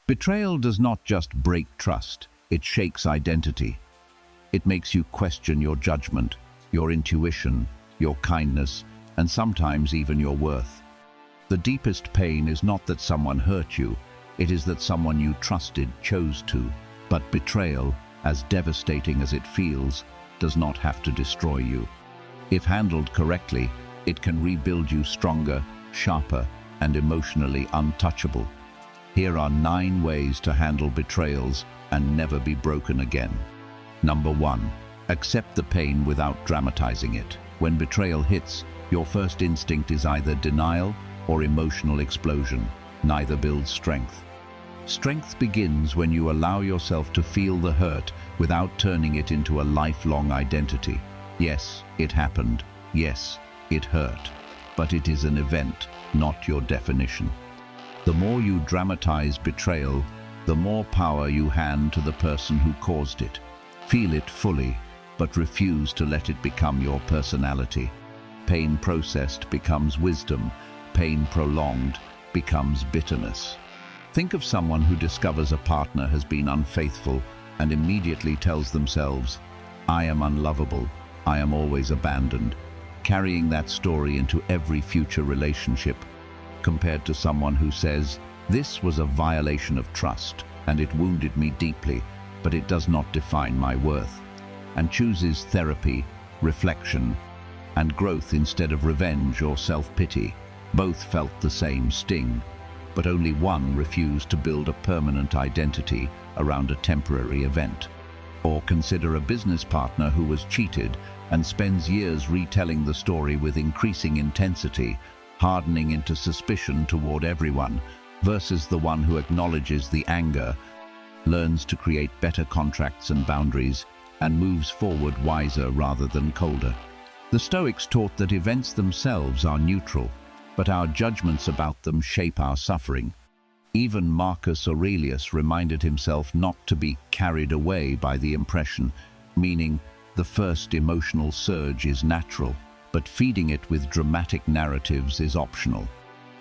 Betrayal does not just break trust, it shakes identity. It makes you question your judgment, your intuition, your kindness, and sometimes even your worth. The deepest pain is not that someone hurt you, it is that someone you trusted chose to. But betrayal, as devastating as it feels, does not have to destroy you. If handled correctly, it can rebuild you stronger, sharper, and emotionally untouchable. Here are 9 ways to handle betrayals and never be broken again. Number 1. Accept the pain without dramatizing it. When betrayal hits, your first instinct is either denial or emotional explosion. Neither builds strength. Strength begins when you allow yourself to feel the hurt without turning it into a lifelong identity. Yes, it happened. Yes, it hurt. But it is an event, not your definition. The more you dramatize betrayal, the more power you hand to the person who caused it. Feel it fully, but refuse to let it become your personality. Pain processed becomes wisdom. Pain prolonged becomes bitterness. Think of someone who discovers a partner has been unfaithful and immediately tells themselves, "I am unlovable, I am always abandoned," carrying that story into every future relationship, compared to someone who says, "This was a violation of trust, and it wounded me deeply, but it does not define my worth," and chooses therapy, reflection, and growth instead of revenge or self-pity. Both felt the same sting, but only one refused to build a permanent identity around a temporary event. Or consider a business partner who was cheated and spends years retelling the story with increasing intensity, hardening into suspicion toward everyone, versus the one who acknowledges the anger, learns to create better contracts and boundaries, and moves forward wiser rather than colder. The Stoics taught that events themselves are neutral, but our judgments about them shape our suffering. Even Marcus Aurelius reminded himself not to be carried away by the impression, meaning the first emotional surge is natural, but feeding it with dramatic narratives is optional.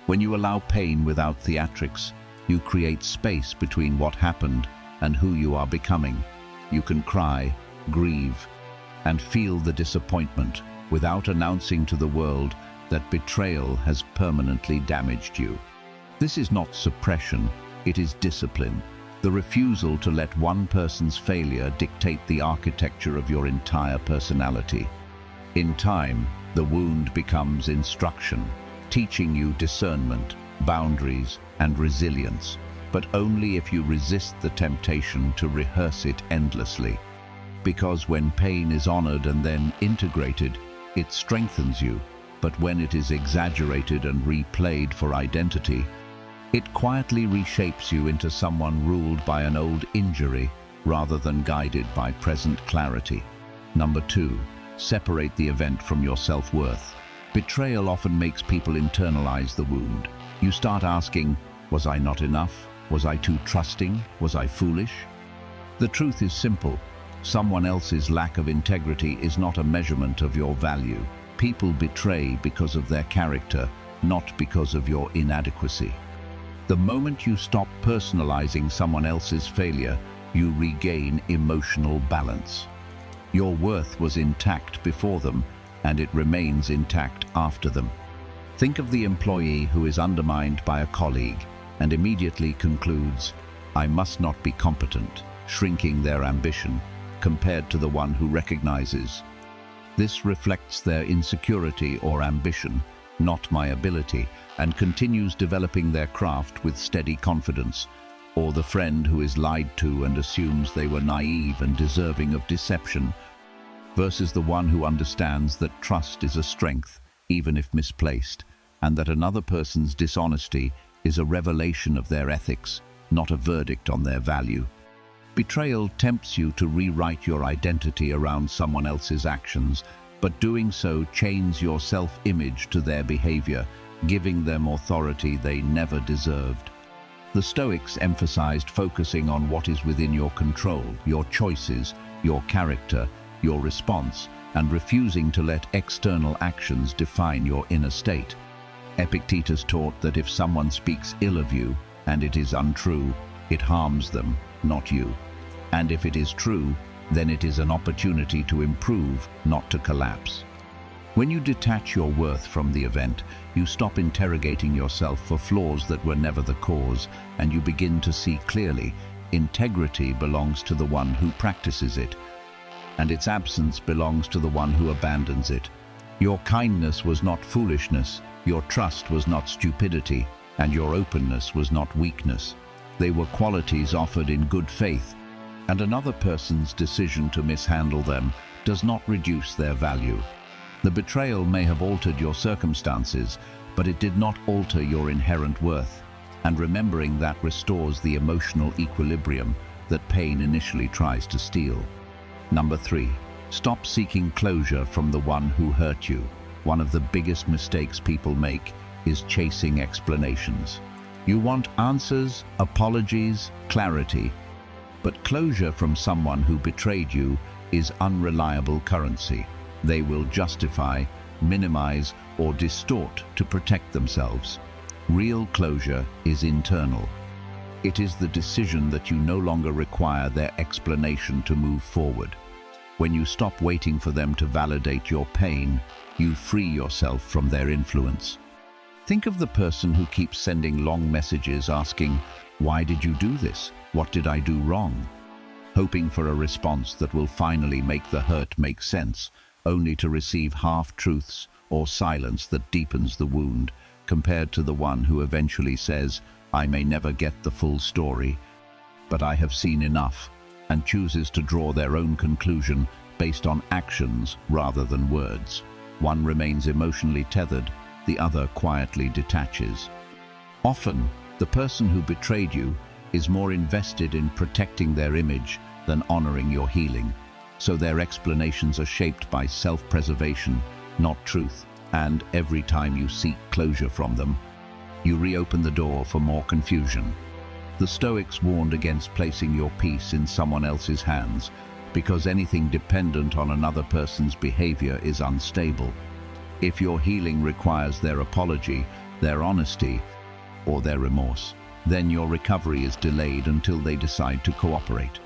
When you allow pain without theatrics, you create space between what happened and who you are becoming. You can cry, grieve, and feel the disappointment without announcing to the world that betrayal has permanently damaged you. This is not suppression, it is discipline. The refusal to let one person's failure dictate the architecture of your entire personality. In time, the wound becomes instruction, teaching you discernment, boundaries, and resilience, but only if you resist the temptation to rehearse it endlessly. Because when pain is honored and then integrated, it strengthens you, but when it is exaggerated and replayed for identity, it quietly reshapes you into someone ruled by an old injury rather than guided by present clarity. Number 2, separate the event from your self-worth. Betrayal often makes people internalize the wound. You start asking, was I not enough? Was I too trusting? Was I foolish? The truth is simple. Someone else's lack of integrity is not a measurement of your value. People betray because of their character, not because of your inadequacy. The moment you stop personalizing someone else's failure, you regain emotional balance. Your worth was intact before them, and it remains intact after them. Think of the employee who is undermined by a colleague and immediately concludes, "I must not be competent," shrinking their ambition, compared to the one who recognizes, "This reflects their insecurity or ambition, not my ability," and continues developing their craft with steady confidence. Or the friend who is lied to and assumes they were naive and deserving of deception, versus the one who understands that trust is a strength, even if misplaced, and that another person's dishonesty is a revelation of their ethics, not a verdict on their value. Betrayal tempts you to rewrite your identity around someone else's actions, but doing so chains your self-image to their behavior, giving them authority they never deserved. The Stoics emphasized focusing on what is within your control, your choices, your character, your response, and refusing to let external actions define your inner state. Epictetus taught that if someone speaks ill of you, and it is untrue, It harms them, not you. And if it is true, then it is an opportunity to improve, not to collapse. When you detach your worth from the event, you stop interrogating yourself for flaws that were never the cause, and you begin to see clearly, integrity belongs to the one who practices it, and its absence belongs to the one who abandons it. Your kindness was not foolishness, your trust was not stupidity, and your openness was not weakness. They were qualities offered in good faith, and another person's decision to mishandle them does not reduce their value. The betrayal may have altered your circumstances, but it did not alter your inherent worth, and remembering that restores the emotional equilibrium that pain initially tries to steal. Number 3, stop seeking closure from the one who hurt you. One of the biggest mistakes people make is chasing explanations. You want answers, apologies, clarity, but closure from someone who betrayed you is unreliable currency. They will justify, minimize, or distort to protect themselves. Real closure is internal. It is the decision that you no longer require their explanation to move forward. When you stop waiting for them to validate your pain, you free yourself from their influence. Think of the person who keeps sending long messages asking, "Why did you do this? What did I do wrong?" Hoping for a response that will finally make the hurt make sense, only to receive half-truths or silence that deepens the wound, compared to the one who eventually says, "I may never get the full story, but I have seen enough," and chooses to draw their own conclusion based on actions rather than words. One remains emotionally tethered, the other quietly detaches. Often, the person who betrayed you is more invested in protecting their image than honoring your healing. So their explanations are shaped by self-preservation, not truth, and every time you seek closure from them, you reopen the door for more confusion. The Stoics warned against placing your peace in someone else's hands, because anything dependent on another person's behavior is unstable. If your healing requires their apology, their honesty, or their remorse, then your recovery is delayed until they decide to cooperate.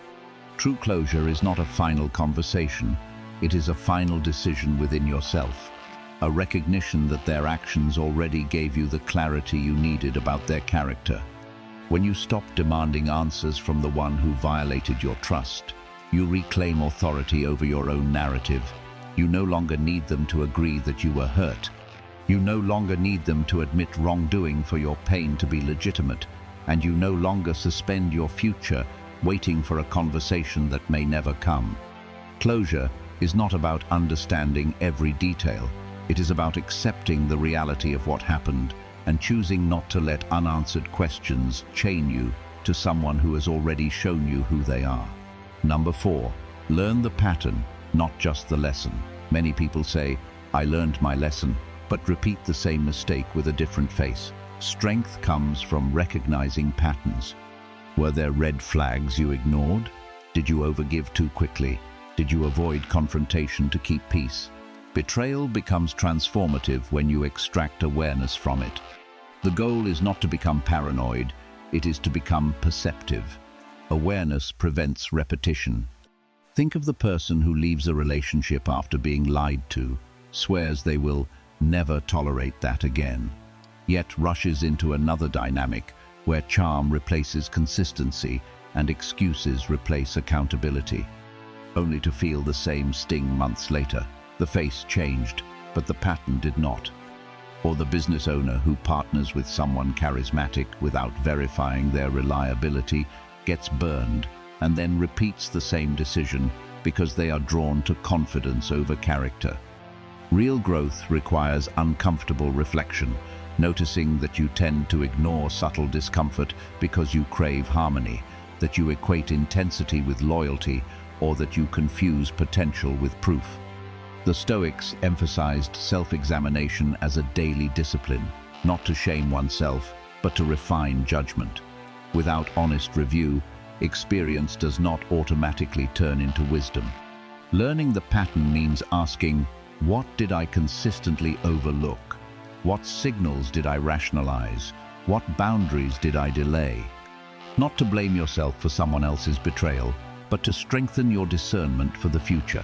True closure is not a final conversation, it is a final decision within yourself, a recognition that their actions already gave you the clarity you needed about their character. When you stop demanding answers from the one who violated your trust, you reclaim authority over your own narrative. You no longer need them to agree that you were hurt. You no longer need them to admit wrongdoing for your pain to be legitimate, and you no longer suspend your future waiting for a conversation that may never come. Closure is not about understanding every detail. It is about accepting the reality of what happened and choosing not to let unanswered questions chain you to someone who has already shown you who they are. Number 4, learn the pattern, not just the lesson. Many people say, "I learned my lesson," but repeat the same mistake with a different face. Strength comes from recognizing patterns. Were there red flags you ignored? Did you overgive too quickly? Did you avoid confrontation to keep peace? Betrayal becomes transformative when you extract awareness from it. The goal is not to become paranoid, it is to become perceptive. Awareness prevents repetition. Think of the person who leaves a relationship after being lied to, swears they will never tolerate that again, yet rushes into another dynamic where charm replaces consistency and excuses replace accountability, only to feel the same sting months later. The face changed, but the pattern did not. Or the business owner who partners with someone charismatic without verifying their reliability gets burned and then repeats the same decision because they are drawn to confidence over character. Real growth requires uncomfortable reflection, noticing that you tend to ignore subtle discomfort because you crave harmony, that you equate intensity with loyalty, or that you confuse potential with proof. The Stoics emphasized self-examination as a daily discipline, not to shame oneself, but to refine judgment. Without honest review, experience does not automatically turn into wisdom. Learning the pattern means asking, what did I consistently overlook? What signals did I rationalize? What boundaries did I delay? not to blame yourself for someone else's betrayal, but to strengthen your discernment for the future.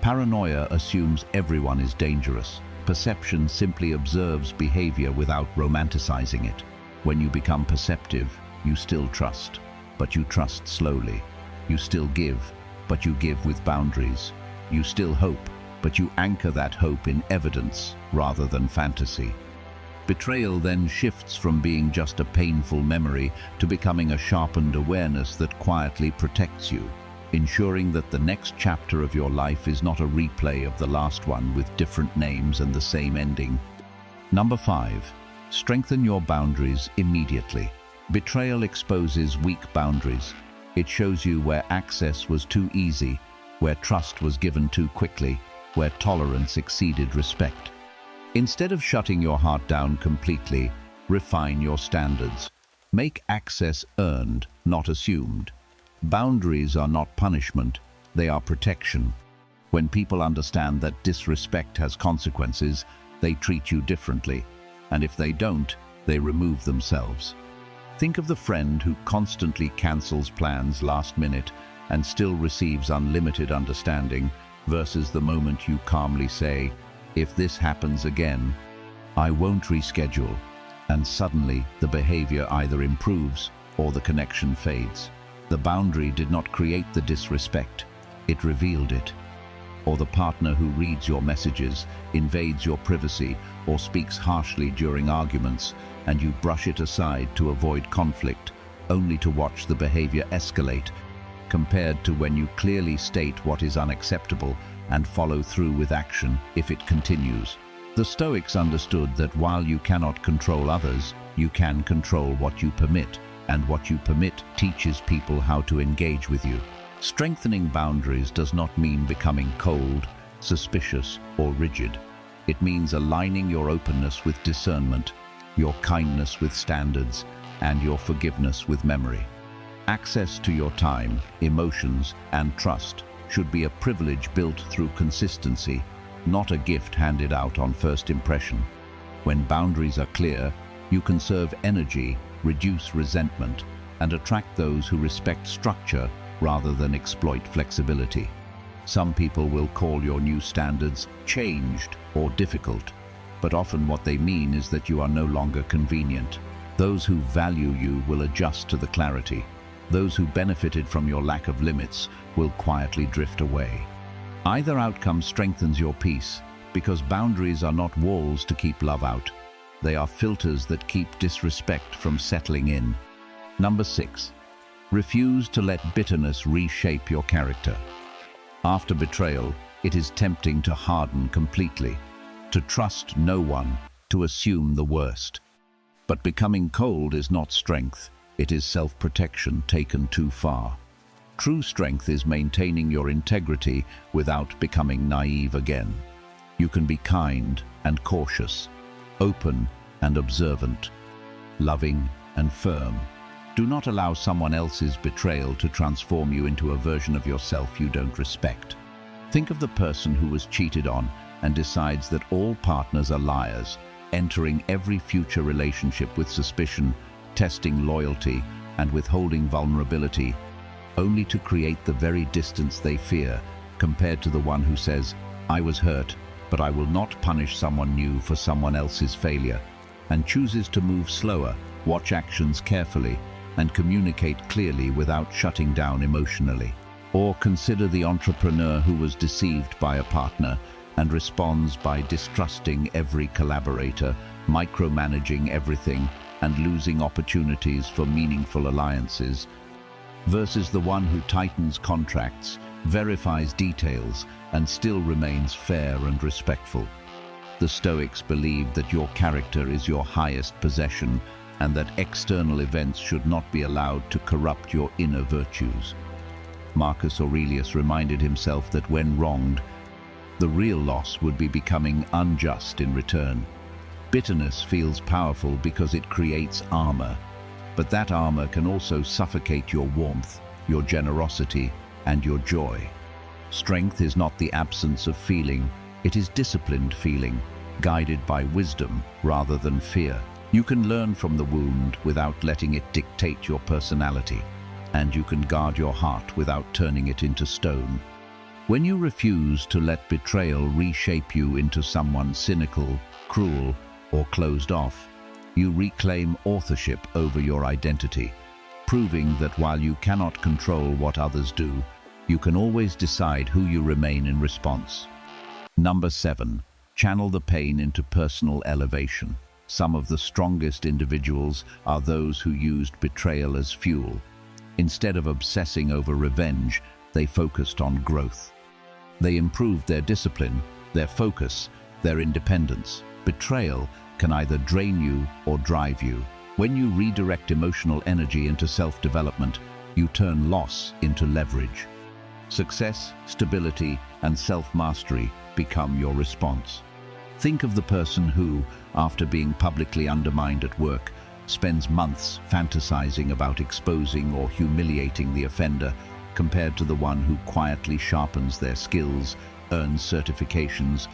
Paranoia assumes everyone is dangerous. Perception simply observes behavior without romanticizing it. When you become perceptive, you still trust, but you trust slowly. You still give, but you give with boundaries. You still hope, but you anchor that hope in evidence rather than fantasy. Betrayal then shifts from being just a painful memory to becoming a sharpened awareness that quietly protects you, ensuring that the next chapter of your life is not a replay of the last one with different names and the same ending. Number 5. Strengthen your boundaries immediately. Betrayal exposes weak boundaries. It shows you where access was too easy, where trust was given too quickly, where tolerance exceeded respect. Instead of shutting your heart down completely, refine your standards. Make access earned, not assumed. Boundaries are not punishment, they are protection. When people understand that disrespect has consequences, they treat you differently, and if they don't, they remove themselves. Think of the friend who constantly cancels plans last minute and still receives unlimited understanding versus the moment you calmly say, "If this happens again, I won't reschedule," and suddenly the behavior either improves or the connection fades. The boundary did not create the disrespect, it revealed it. Or the partner who reads your messages, invades your privacy, or speaks harshly during arguments, and you brush it aside to avoid conflict, only to watch the behavior escalate, compared to when you clearly state what is unacceptable and follow through with action if it continues. The Stoics understood that while you cannot control others, you can control what you permit, and what you permit teaches people how to engage with you. Strengthening boundaries does not mean becoming cold, suspicious, or rigid. It means aligning your openness with discernment, your kindness with standards, and your forgiveness with memory. Access to your time, emotions, and trust should be a privilege built through consistency, not a gift handed out on first impression. When boundaries are clear, you conserve energy, reduce resentment, and attract those who respect structure rather than exploit flexibility. Some people will call your new standards changed or difficult, but often what they mean is that you are no longer convenient. Those who value you will adjust to the clarity. Those who benefited from your lack of limits will quietly drift away. Either outcome strengthens your peace, because boundaries are not walls to keep love out. They are filters that keep disrespect from settling in. Number 6. Refuse to let bitterness reshape your character. After betrayal, it is tempting to harden completely, to trust no one, to assume the worst. But becoming cold is not strength, it is self-protection taken too far. True strength is maintaining your integrity without becoming naive again. You can be kind and cautious, open and observant, loving and firm. Do not allow someone else's betrayal to transform you into a version of yourself you don't respect. Think of the person who was cheated on and decides that all partners are liars, entering every future relationship with suspicion, testing loyalty, and withholding vulnerability, only to create the very distance they fear, compared to the one who says, "I was hurt, but I will not punish someone new for someone else's failure," and chooses to move slower, watch actions carefully, and communicate clearly without shutting down emotionally. Or consider the entrepreneur who was deceived by a partner and responds by distrusting every collaborator, micromanaging everything, and losing opportunities for meaningful alliances, versus the one who tightens contracts, verifies details, and still remains fair and respectful. The Stoics believed that your character is your highest possession and that external events should not be allowed to corrupt your inner virtues. Marcus Aurelius reminded himself that when wronged, the real loss would be becoming unjust in return. Bitterness feels powerful because it creates armor, but that armor can also suffocate your warmth, your generosity, and your joy. Strength is not the absence of feeling, it is disciplined feeling, guided by wisdom rather than fear. You can learn from the wound without letting it dictate your personality, and you can guard your heart without turning it into stone. When you refuse to let betrayal reshape you into someone cynical, cruel, or closed off, you reclaim authorship over your identity, proving that while you cannot control what others do, you can always decide who you remain in response. Number 7. Channel the pain into personal elevation. Some of the strongest individuals are those who used betrayal as fuel. Instead of obsessing over revenge, they focused on growth. They improved their discipline, their focus, their independence. Betrayal can either drain you or drive you. When you redirect emotional energy into self-development, you turn loss into leverage. Success, stability, and self-mastery become your response. Think of the person who, after being publicly undermined at work, spends months fantasizing about exposing or humiliating the offender, compared to the one who quietly sharpens their skills, earns certifications,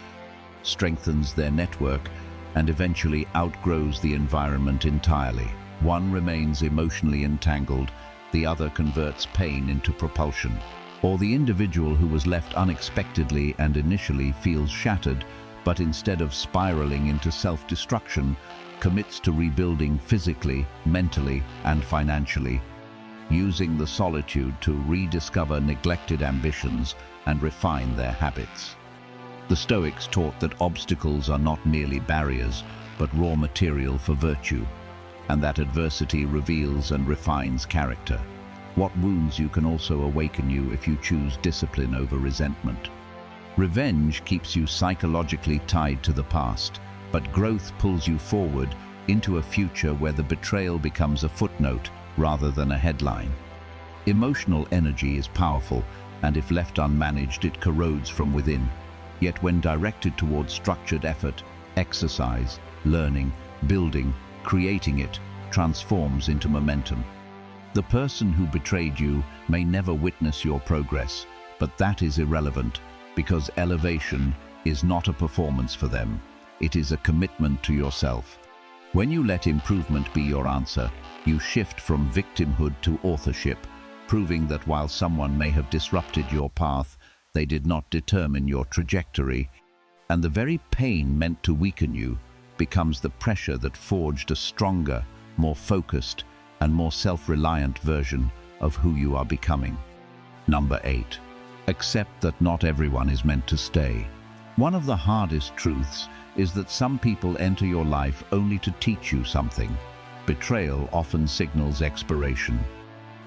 strengthens their network, and eventually outgrows the environment entirely. One remains emotionally entangled, the other converts pain into propulsion. Or the individual who was left unexpectedly and initially feels shattered, but instead of spiraling into self-destruction, commits to rebuilding physically, mentally, and financially, using the solitude to rediscover neglected ambitions and refine their habits. The Stoics taught that obstacles are not merely barriers, but raw material for virtue, and that adversity reveals and refines character. What wounds you can also awaken you if you choose discipline over resentment. Revenge keeps you psychologically tied to the past, but growth pulls you forward into a future where the betrayal becomes a footnote rather than a headline. Emotional energy is powerful, and if left unmanaged, it corrodes from within. Yet when directed towards structured effort, exercise, learning, building, creating, it transforms into momentum. The person who betrayed you may never witness your progress, but that is irrelevant, because elevation is not a performance for them. It is a commitment to yourself. When you let improvement be your answer, you shift from victimhood to authorship, proving that while someone may have disrupted your path, they did not determine your trajectory, and the very pain meant to weaken you becomes the pressure that forged a stronger, more focused, and more self-reliant version of who you are becoming. Number 8. Accept that not everyone is meant to stay. One of the hardest truths is that some people enter your life only to teach you something. Betrayal often signals expiration.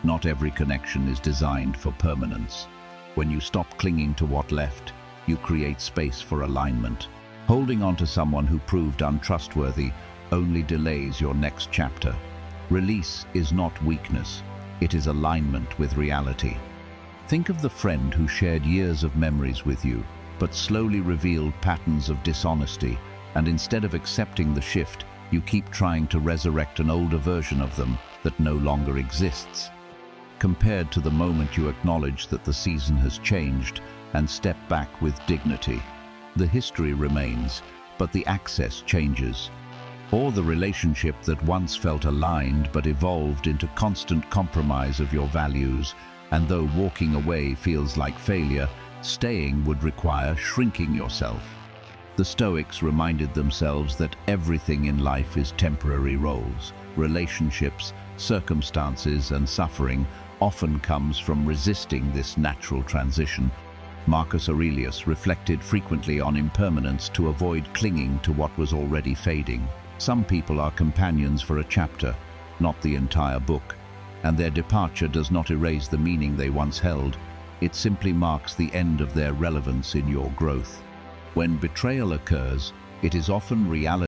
Not every connection is designed for permanence. When you stop clinging to what left, you create space for alignment. Holding on to someone who proved untrustworthy only delays your next chapter. Release is not weakness, it is alignment with reality. Think of the friend who shared years of memories with you, but slowly revealed patterns of dishonesty, and instead of accepting the shift, you keep trying to resurrect an older version of them that no longer exists. Compared to the moment you acknowledge that the season has changed and step back with dignity, the history remains, but the access changes. Or the relationship that once felt aligned but evolved into constant compromise of your values, and though walking away feels like failure, staying would require shrinking yourself. The Stoics reminded themselves that everything in life is temporary. Roles, relationships, circumstances, and suffering often comes from resisting this natural transition. Marcus Aurelius reflected frequently on impermanence to avoid clinging to what was already fading. Some people are companions for a chapter, not the entire book, and their departure does not erase the meaning they once held. It simply marks the end of their relevance in your growth. When betrayal occurs, it is often reality.